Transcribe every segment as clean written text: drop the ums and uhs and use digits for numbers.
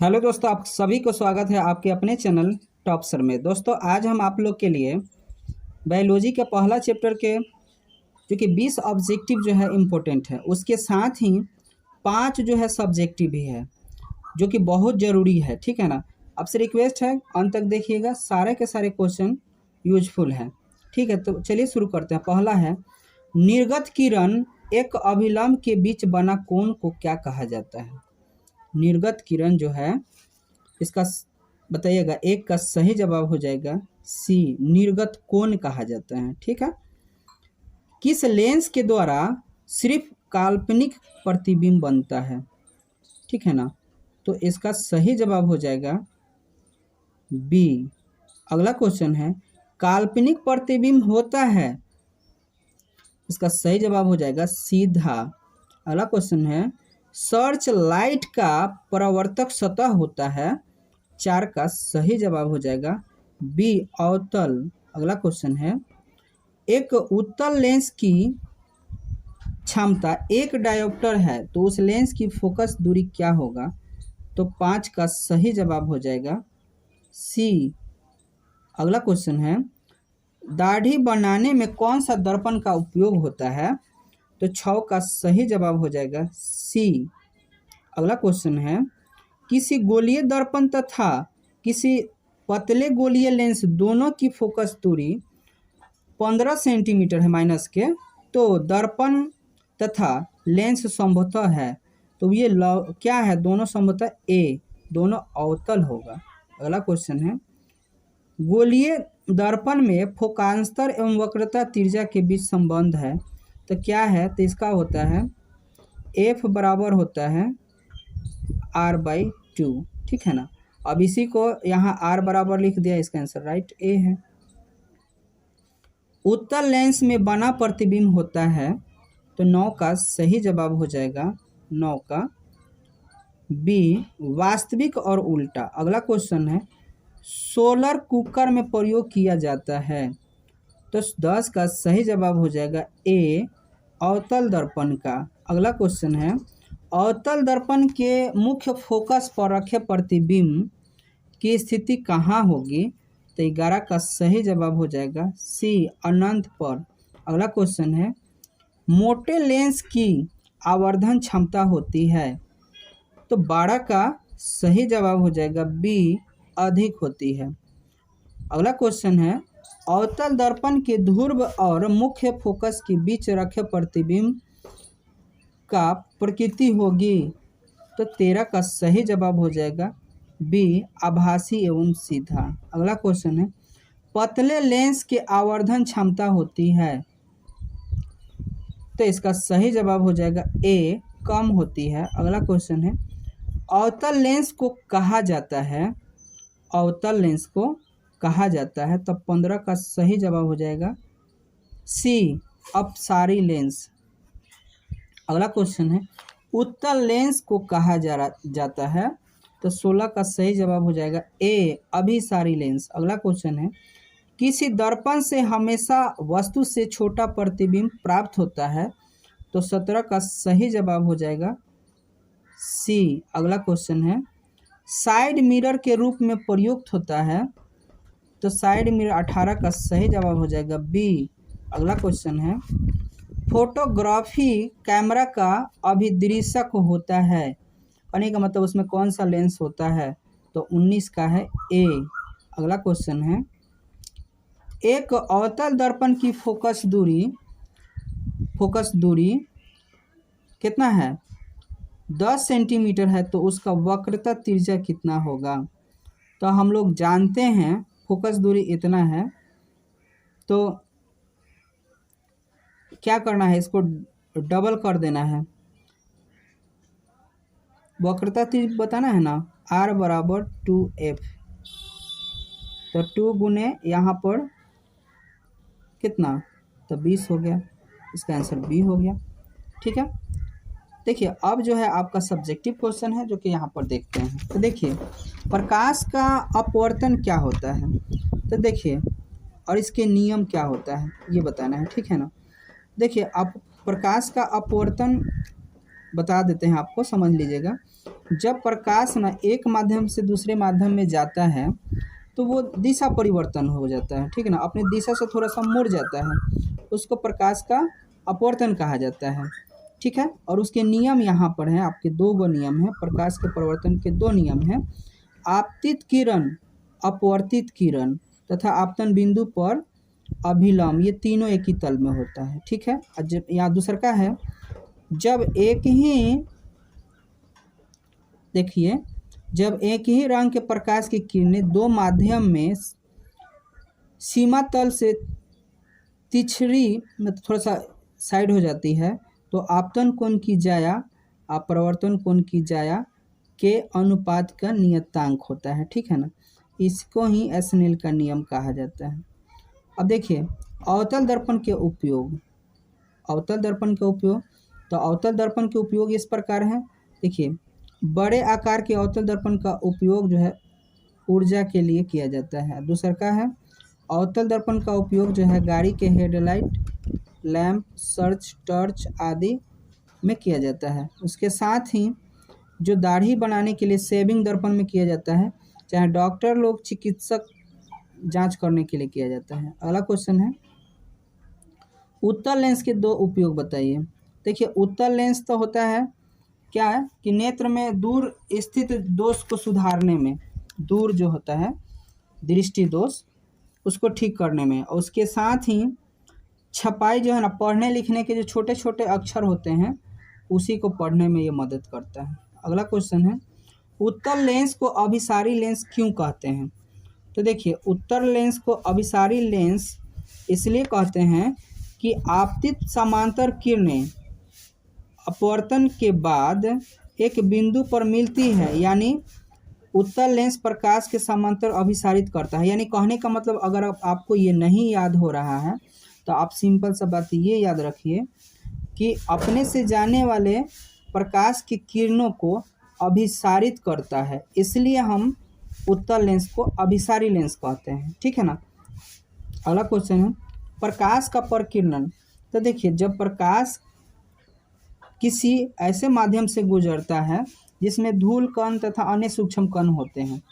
Hello दोस्तों, आप सभी को स्वागत है आपके अपने चैनल टॉप सर में। दोस्तों आज हम आप लोग के लिए बायोलॉजी के पहला चैप्टर के जो कि 20 ऑब्जेक्टिव जो है इम्पोर्टेंट है, उसके साथ ही 5 जो है सब्जेक्टिव भी है जो कि बहुत ज़रूरी है। ठीक है ना। आपसे रिक्वेस्ट है अंत तक देखिएगा, सारे के सारे क्वेश्चन यूजफुल हैं। ठीक है, तो चलिए शुरू करते हैं। पहला है, निर्गत किरण एक अभिलंब के बीच बना कोण को क्या कहा जाता है। निर्गत किरण जो है इसका बताइएगा। एक का सही जवाब हो जाएगा सी, निर्गत कोण कहा जाता है। ठीक है। किस लेंस के द्वारा सिर्फ काल्पनिक प्रतिबिंब बनता है। ठीक है ना, तो इसका सही जवाब हो जाएगा बी। अगला क्वेश्चन है, काल्पनिक प्रतिबिंब होता है, इसका सही जवाब हो जाएगा सीधा। अगला क्वेश्चन है, सर्च लाइट का परावर्तक सतह होता है, 4 का सही जवाब हो जाएगा बी, अवतल। अगला क्वेश्चन है, एक उत्तल लेंस की क्षमता 1 डायोप्टर है, तो उस लेंस की फोकस दूरी क्या होगा। तो 5 का सही जवाब हो जाएगा सी। अगला क्वेश्चन है, दाढ़ी बनाने में कौन सा दर्पण का उपयोग होता है। तो 6 का सही जवाब हो जाएगा सी। अगला क्वेश्चन है, किसी गोलीय दर्पण तथा किसी पतले गोलीय लेंस दोनों की फोकस दूरी 15 सेंटीमीटर है माइनस के, तो दर्पण तथा लेंस संभवतः है, तो ये क्या है, दोनों संभवतः ए, दोनों अवतल होगा। अगला क्वेश्चन है, गोलीय दर्पण में फोकांतर एवं वक्रता त्रिज्या के बीच संबंध है, तो क्या है, तो इसका होता है एफ बराबर होता है r/2। ठीक है ना। अब इसी को यहाँ r बराबर लिख दिया, इसका आंसर राइट ए है। उत्तल लेंस में बना प्रतिबिंब होता है, तो 9 का सही जवाब हो जाएगा 9 का बी, वास्तविक और उल्टा। अगला क्वेश्चन है, सोलर कुकर में प्रयोग किया जाता है, तो 10 का सही जवाब हो जाएगा ए, अवतल दर्पण का। अगला क्वेश्चन है, अवतल दर्पण के मुख्य फोकस पर रखे प्रतिबिंब की स्थिति कहाँ होगी। तो 11 का सही जवाब हो जाएगा सी, अनंत पर। अगला क्वेश्चन है, मोटे लेंस की आवर्धन क्षमता होती है, तो 12 का सही जवाब हो जाएगा बी, अधिक होती है। अगला क्वेश्चन है, अवतल दर्पण के ध्रुव और मुख्य फोकस के बीच रखे प्रतिबिंब का प्रकृति होगी, तो 13 का सही जवाब हो जाएगा बी, आभासी एवं सीधा। अगला क्वेश्चन है, पतले लेंस के आवर्धन क्षमता होती है, तो इसका सही जवाब हो जाएगा ए, कम होती है। अगला क्वेश्चन है, अवतल लेंस को कहा जाता है, अवतल लेंस को कहा जाता है, तो 15 का सही जवाब हो जाएगा सी, अपसारी लेंस। अगला क्वेश्चन है, उत्तल लेंस को कहा जाता है, तो 16 का सही जवाब हो जाएगा ए, अभिसारी लेंस। अगला क्वेश्चन है, किसी दर्पण से हमेशा वस्तु से छोटा प्रतिबिंब प्राप्त होता है, तो 17 का सही जवाब हो जाएगा सी। अगला क्वेश्चन है, साइड मिरर के रूप में प्रयुक्त होता है, तो साइड मिरर 18 का सही जवाब हो जाएगा बी। अगला क्वेश्चन है, फोटोग्राफी कैमरा का अभिदृशक होता है, कहने का मतलब उसमें कौन सा लेंस होता है, तो 19 का है ए। अगला क्वेश्चन है, एक अवतल दर्पण की फोकस दूरी कितना है, 10 सेंटीमीटर है, तो उसका वक्रता त्रिज्या कितना होगा। तो हम लोग जानते हैं फोकस दूरी इतना है, तो क्या करना है, इसको डबल कर देना है, वक्रता त्रिज्या बताना है ना, r बराबर 2f, तो 2 गुने यहाँ पर कितना, तो 20 हो गया, इसका आंसर बी हो गया। ठीक है। देखिए अब जो है आपका सब्जेक्टिव क्वेश्चन है जो कि यहाँ पर देखते हैं। तो देखिए, प्रकाश का अपवर्तन क्या होता है, तो देखिए, और इसके नियम क्या होता है ये बताना है। ठीक है ना। देखिए, आप प्रकाश का अपवर्तन बता देते हैं आपको, समझ लीजिएगा। जब प्रकाश ना एक माध्यम से दूसरे माध्यम में जाता है तो वो दिशा परिवर्तन हो जाता है, ठीक है ना, अपनी दिशा से थोड़ा सा मुड़ जाता है, उसको प्रकाश का अपवर्तन कहा जाता है, ठीक है। और उसके नियम यहाँ पर हैं, आपके दो गो नियम हैं, प्रकाश के परिवर्तन के दो नियम हैं। आपतित किरण, अपवर्तित किरण तथा आपतन बिंदु पर अभिलंब, ये तीनों एक ही तल में होता है, ठीक है। और जब यहाँ दूसरा का है, जब एक ही, देखिए, जब एक ही रंग के प्रकाश की किरणें दो माध्यम में सीमा तल से तिछड़ी में थोड़ा सा साइड हो जाती है तो आपतन कोण की जाया अपवर्तन कोण की जाया के अनुपात का नियतांक होता है, ठीक है ना। इसको ही एस्नेल का नियम कहा जाता है। अब देखिए अवतल दर्पण के उपयोग, अवतल दर्पण का उपयोग, तो अवतल दर्पण के उपयोग इस प्रकार है। देखिए बड़े आकार के अवतल दर्पण का उपयोग जो है ऊर्जा के लिए किया जाता है। दूसरा का है अवतल दर्पण का उपयोग जो है गाड़ी के हेडलाइट, लैंप, सर्च, टॉर्च आदि में किया जाता है। उसके साथ ही जो दाढ़ी बनाने के लिए शेविंग दर्पण में किया जाता है, चाहे डॉक्टर लोग चिकित्सक जांच करने के लिए किया जाता है। अगला क्वेश्चन है उत्तल लेंस के दो उपयोग बताइए। देखिए उत्तल लेंस तो होता है क्या है कि नेत्र में दूर स्थित दोष को सुधारने में, दूर जो होता है दृष्टि दोष उसको ठीक करने में, और उसके साथ ही छपाई जो है ना, पढ़ने लिखने के जो छोटे छोटे अक्षर होते हैं उसी को पढ़ने में ये मदद करता है। अगला क्वेश्चन है उत्तल लेंस को अभिसारी लेंस क्यों कहते हैं। तो देखिए उत्तल लेंस को अभिसारी लेंस इसलिए कहते हैं कि आपतित समांतर किरणें अपवर्तन के बाद एक बिंदु पर मिलती है, यानी उत्तल लेंस प्रकाश के समांतर अभिसारित करता है। यानी कहने का मतलब अगर आपको ये नहीं याद हो रहा है तो आप सिंपल सा बात ये याद रखिए कि अपने से जाने वाले प्रकाश की किरणों को अभिसारित करता है, इसलिए हम उत्तल लेंस को अभिसारी लेंस कहते हैं, ठीक है ना। अगला क्वेश्चन है प्रकाश का प्रकीर्णन। तो देखिए जब प्रकाश किसी ऐसे माध्यम से गुजरता है जिसमें धूल कण तथा अन्य सूक्ष्म कण होते हैं,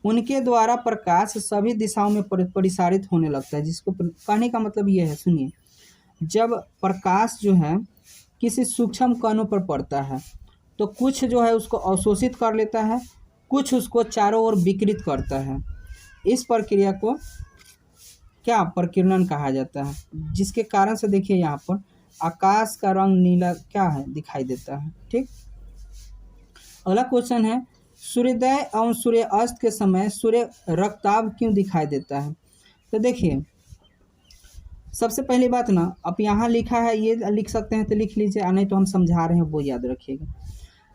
उनके द्वारा प्रकाश सभी दिशाओं में परिसारित होने लगता है। जिसको कहने का मतलब ये है, सुनिए, जब प्रकाश जो है किसी सूक्ष्म कणों पर पड़ता है तो कुछ जो है उसको अवशोषित कर लेता है, कुछ उसको चारों ओर विकिरित करता है। इस प्रक्रिया को क्या प्रकीर्णन कहा जाता है, जिसके कारण से देखिए यहाँ पर आकाश का रंग नीला क्या है दिखाई देता है, ठीक। अगला क्वेश्चन है सूर्योदय एवं सूर्यास्त के समय सूर्य रक्ताभ क्यों दिखाई देता है। तो देखिए सबसे पहली बात ना, आप यहाँ लिखा है ये लिख सकते हैं तो लिख लीजिए, नहीं तो हम समझा रहे हैं वो याद रखिएगा।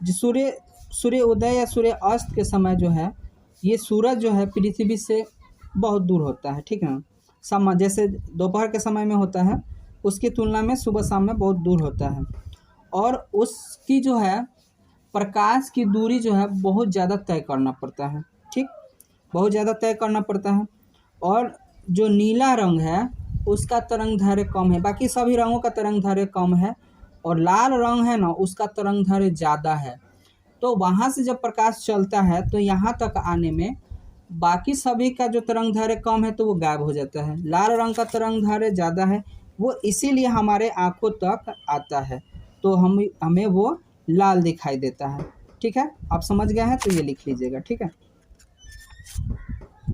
जो सूर्य उदय या सूर्य अस्त के समय जो है ये सूरज जो है पृथ्वी से बहुत दूर होता है, ठीक है ना। समय जैसे दोपहर के समय में होता है उसकी तुलना में सुबह शाम में बहुत दूर होता है, और उसकी जो है प्रकाश की दूरी जो है बहुत ज़्यादा तय करना पड़ता है, ठीक, बहुत ज़्यादा तय करना पड़ता है। और जो नीला रंग है उसका तरंग दैर्घ्य कम है, बाकी सभी रंगों का तरंग दैर्घ्य कम है, और लाल रंग है ना उसका तरंग दैर्घ्य ज़्यादा है। तो वहाँ से जब प्रकाश चलता है तो यहाँ तक आने में बाकी सभी का जो तरंग दैर्घ्य कम है तो वो गायब हो जाता है। लाल रंग का तरंग दैर्घ्य ज़्यादा है, वो इसीलिए हमारे आँखों तक आता है, तो हमें वो लाल दिखाई देता है, ठीक है। आप समझ गए हैं तो ये लिख लीजिएगा, ठीक है।